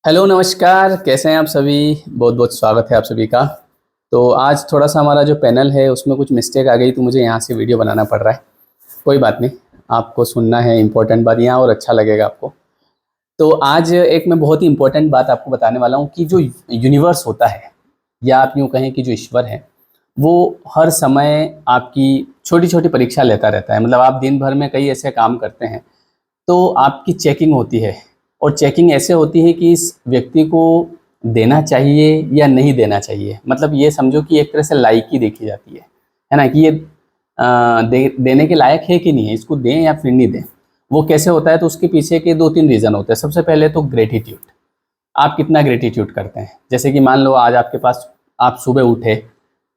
Hello नमस्कार, कैसे हैं आप सभी। बहुत बहुत स्वागत है आप सभी का। तो आज थोड़ा सा हमारा जो पैनल है उसमें कुछ मिस्टेक आ गई तो मुझे यहाँ से वीडियो बनाना पड़ रहा है। कोई बात नहीं, आपको सुनना है इम्पोर्टेंट बात यहाँ और अच्छा लगेगा आपको। तो आज एक मैं बहुत ही इम्पोर्टेंट बात आपको बताने वाला हूँ कि जो यूनिवर्स होता है या आप यूँ कहें कि जो ईश्वर है वो हर समय आपकी छोटी छोटी परीक्षा लेता रहता है। मतलब आप दिन भर में कई ऐसे काम करते हैं तो आपकी चेकिंग होती है। और चेकिंग ऐसे होती है कि इस व्यक्ति को देना चाहिए या नहीं देना चाहिए। मतलब ये समझो कि एक तरह से लायकी देखी जाती है ना, कि ये देने के लायक है कि नहीं है, इसको दें या फिर नहीं दें। वो कैसे होता है तो उसके पीछे के दो तीन रीज़न होते हैं। सबसे पहले तो ग्रेटिट्यूड, आप कितना ग्रेटिट्यूड करते हैं। जैसे कि मान लो आज आपके पास, आप सुबह उठे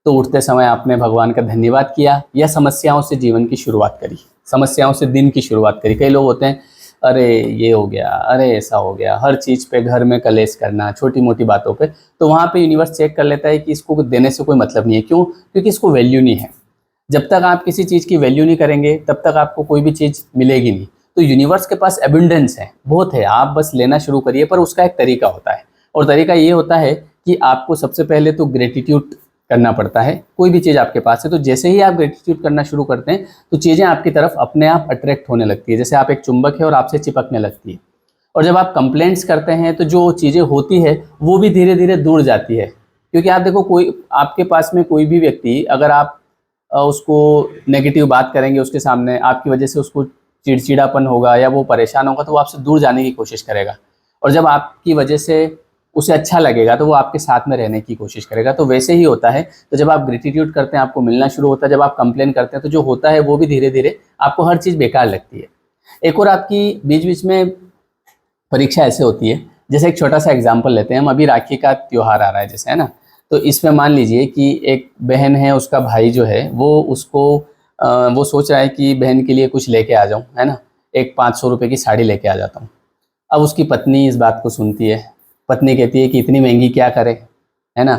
तो उठते समय आपने भगवान का धन्यवाद किया या समस्याओं से जीवन की शुरुआत करी, समस्याओं से दिन की शुरुआत करी। कई लोग होते हैं, अरे ये हो गया, अरे ऐसा हो गया, हर चीज़ पे घर में कलेश करना, छोटी मोटी बातों पे। तो वहाँ पे यूनिवर्स चेक कर लेता है कि इसको देने से कोई मतलब नहीं है। क्यों? क्योंकि इसको वैल्यू नहीं है। जब तक आप किसी चीज़ की वैल्यू नहीं करेंगे तब तक आपको कोई भी चीज़ मिलेगी नहीं। तो यूनिवर्स के पास एबिंडेंस है, बहुत है, आप बस लेना शुरू करिए। पर उसका एक तरीका होता है, और तरीका ये होता है कि आपको सबसे पहले तो ग्रेटिट्यूड करना पड़ता है। कोई भी चीज़ आपके पास है तो जैसे ही आप ग्रेटिट्यूड करना शुरू करते हैं तो चीज़ें आपकी तरफ अपने आप अट्रैक्ट होने लगती है। जैसे आप एक चुंबक है और आपसे चिपकने लगती है। और जब आप कंप्लेंट्स करते हैं तो जो चीज़ें होती है वो भी धीरे धीरे दूर जाती है। क्योंकि आप देखो, कोई आपके पास में कोई भी व्यक्ति, अगर आप उसको नेगेटिव बात करेंगे उसके सामने, आपकी वजह से उसको चिड़चिड़ापन होगा या वो परेशान होगा तो वो आपसे दूर जाने की कोशिश करेगा। और जब आपकी वजह से उसे अच्छा लगेगा तो वो आपके साथ में रहने की कोशिश करेगा। तो वैसे ही होता है। तो जब आप ग्रेटिट्यूड करते हैं आपको मिलना शुरू होता है, जब आप कंप्लेन करते हैं तो जो होता है वो भी धीरे धीरे आपको हर चीज़ बेकार लगती है। एक और आपकी बीच बीच में परीक्षा ऐसे होती है। जैसे एक छोटा सा एग्जाम्पल लेते हैं हम, अभी राखी का त्यौहार आ रहा है जैसे, है ना। तो इसमें मान लीजिए कि एक बहन है, उसका भाई जो है वो उसको वो सोच रहा है कि बहन के लिए कुछ लेके आ जाऊं, है ना, एक 500 रुपये की साड़ी लेके आ जाता हूँ। अब उसकी पत्नी इस बात को सुनती है। पत्नी कहती है कि इतनी महंगी क्या करे, है ना,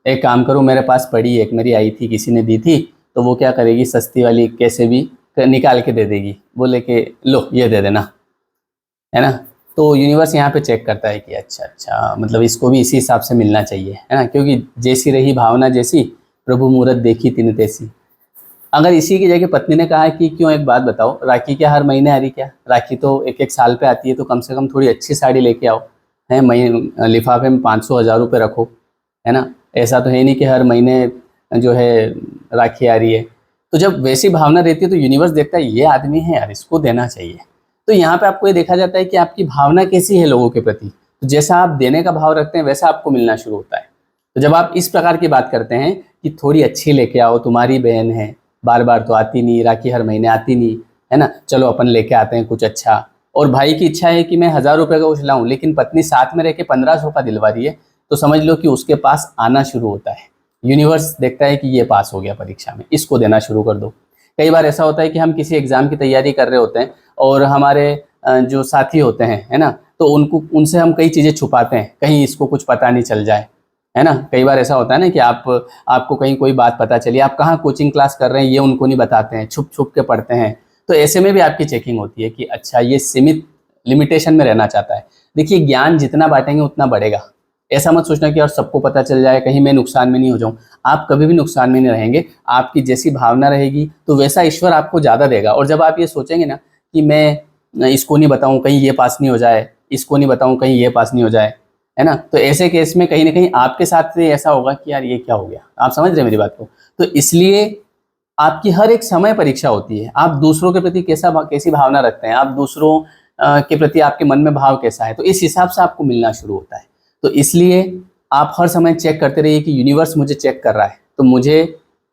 एक काम करो, मेरे पास पड़ी है, एक मेरी आई थी, किसी ने दी थी, तो वो क्या करेगी, सस्ती वाली कैसे भी निकाल के दे देगी, बोले कि लो ये दे देना, है ना। तो यूनिवर्स यहाँ पे चेक करता है कि अच्छा अच्छा, मतलब इसको भी इसी हिसाब से मिलना चाहिए, है ना। क्योंकि जैसी रही भावना जैसी, प्रभु मुहूर्त देखी तिन तैसी। अगर इसी की जगह पत्नी ने कहा कि क्यों, एक बात बताओ, राखी क्या हर महीने आ रही, क्या राखी तो एक एक साल पे आती है, तो कम से कम थोड़ी अच्छी साड़ी लेके आओ, है, महीने लिफाफे में 500 1000 रुपये रखो, है ना। ऐसा तो है नहीं कि हर महीने जो है राखी आ रही है। तो जब वैसी भावना रहती है तो यूनिवर्स देखता है ये आदमी है यार, इसको देना चाहिए। तो यहाँ पे आपको ये देखा जाता है कि आपकी भावना कैसी है लोगों के प्रति। तो जैसा आप देने का भाव रखते हैं वैसा आपको मिलना शुरू होता है। तो जब आप इस प्रकार की बात करते हैं कि थोड़ी अच्छी लेके आओ, तुम्हारी बहन है, बार बार तो आती नहीं, राखी हर महीने आती नहीं, है ना, चलो अपन लेके आते हैं कुछ अच्छा। और भाई की इच्छा है कि मैं 1000 रुपये का कुछ लाऊं, लेकिन पत्नी साथ में रह के 1500 का दिलवा रही है, तो समझ लो कि उसके पास आना शुरू होता है। यूनिवर्स देखता है कि ये पास हो गया परीक्षा में, इसको देना शुरू कर दो। कई बार ऐसा होता है कि हम किसी एग्जाम की तैयारी कर रहे होते हैं और हमारे जो साथी होते हैं, है ना, तो उनको, उनसे हम कई चीज़ें छुपाते हैं, कहीं इसको कुछ पता नहीं चल जाए, है ना। कई बार ऐसा होता है ना कि आपको कहीं कोई बात पता चली, आप कहाँ कोचिंग क्लास कर रहे हैं ये उनको नहीं बताते हैं, छुप छुप के पढ़ते हैं। तो ऐसे में भी आपकी चेकिंग होती है कि अच्छा ये सीमित लिमिटेशन में रहना चाहता है। देखिए, ज्ञान जितना बांटेंगे उतना बढ़ेगा। ऐसा मत सोचना कि यार सबको पता चल जाए, कहीं मैं नुकसान में नहीं हो जाऊं। आप कभी भी नुकसान में नहीं रहेंगे। आपकी जैसी भावना रहेगी तो वैसा ईश्वर आपको ज़्यादा देगा। और जब आप ये सोचेंगे ना कि मैं इसको नहीं बताऊं कहीं ये पास नहीं हो जाए, इसको नहीं बताऊं कहीं ये पास नहीं हो जाए, है ना, तो ऐसे केस में कहीं ना कहीं आपके साथ से ऐसा होगा कि यार ये क्या हो गया। आप समझ रहे हैं मेरी बात को। तो इसलिए आपकी हर एक समय परीक्षा होती है। आप दूसरों के प्रति कैसी भावना रखते हैं, आप दूसरों के प्रति आपके मन में भाव कैसा है, तो इस हिसाब से आपको मिलना शुरू होता है। तो इसलिए आप हर समय चेक करते रहिए कि यूनिवर्स मुझे चेक कर रहा है तो मुझे,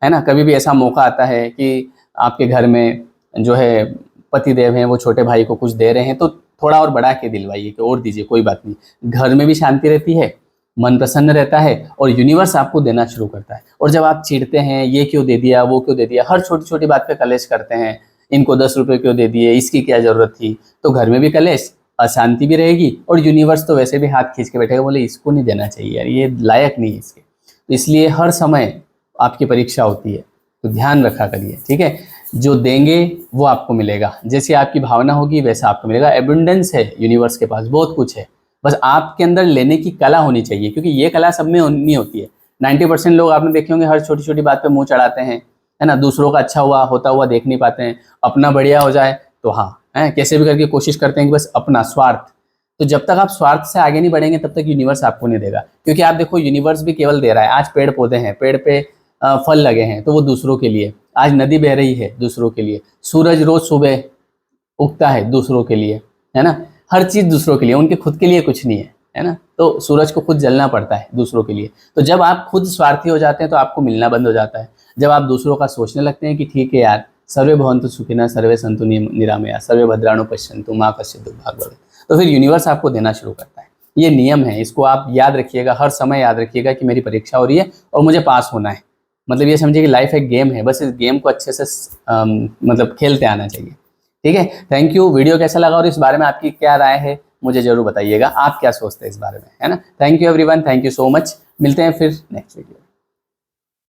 है ना, कभी भी ऐसा मौका आता है कि आपके घर में जो है पति देव हैं, वो छोटे भाई को कुछ दे रहे हैं, तो थोड़ा और बढ़ा के दिलवाइए कि और दीजिए, कोई बात नहीं। घर में भी शांति रहती है, मन प्रसन्न रहता है और यूनिवर्स आपको देना शुरू करता है। और जब आप चिढ़ते हैं, ये क्यों दे दिया, वो क्यों दे दिया, हर छोटी छोटी बात पे कलेश करते हैं, इनको 10 रुपये क्यों दे दिए, इसकी क्या जरूरत थी, तो घर में भी कलेश, अशांति भी रहेगी। और यूनिवर्स तो वैसे भी हाथ खींच के बैठेगा, बोले इसको नहीं देना चाहिए यार, ये लायक नहीं है इसके। तो इसलिए हर समय आपकी परीक्षा होती है, तो ध्यान रखा करिए, ठीक है। जो देंगे वो आपको मिलेगा, जैसी आपकी भावना होगी वैसा आपको मिलेगा। एबंडेंस है यूनिवर्स के पास, बहुत कुछ है, बस आपके अंदर लेने की कला होनी चाहिए, क्योंकि ये कला सब में नहीं होती है। 90% लोग आपने देखे होंगे हर छोटी छोटी बात पे मुंह चढ़ाते हैं, है ना, दूसरों का अच्छा हुआ होता हुआ देख नहीं पाते हैं, अपना बढ़िया हो जाए तो हाँ है कैसे भी करके कोशिश करते हैं कि बस अपना स्वार्थ। तो जब तक आप स्वार्थ से आगे नहीं बढ़ेंगे तब तक यूनिवर्स आपको नहीं देगा, क्योंकि आप देखो यूनिवर्स भी केवल दे रहा है। आज पेड़ पौधे हैं, पेड़ पे फल लगे हैं तो वो दूसरों के लिए, आज नदी बह रही है दूसरों के लिए, सूरज रोज सुबह उगता है दूसरों के लिए, है ना, हर चीज दूसरों के लिए, उनके खुद के लिए कुछ नहीं है ना। तो सूरज को खुद जलना पड़ता है दूसरों के लिए। तो जब आप खुद स्वार्थी हो जाते हैं तो आपको मिलना बंद हो जाता है। जब आप दूसरों का सोचने लगते हैं कि ठीक है यार, सर्वे भवन्तु सुखिनः सर्वे सन्तु निरामया सर्वे भद्राणि पश्यन्तु मा कश्चित् दुर्भाग् भवेत्, तो फिर यूनिवर्स आपको देना शुरू करता है। ये नियम है, इसको आप याद रखिएगा, हर समय याद रखिएगा कि मेरी परीक्षा हो रही है और मुझे पास होना है। मतलब ये समझिए कि लाइफ एक गेम है, बस इस गेम को अच्छे से मतलब खेलते आना चाहिए। ठीक है, थैंक यू। वीडियो कैसा लगा और इस बारे में आपकी क्या राय है मुझे जरूर बताइएगा, आप क्या सोचते हैं इस बारे में, है ना। Thank you everyone, thank you so much. मिलते हैं फिर नेक्स्ट वीडियो।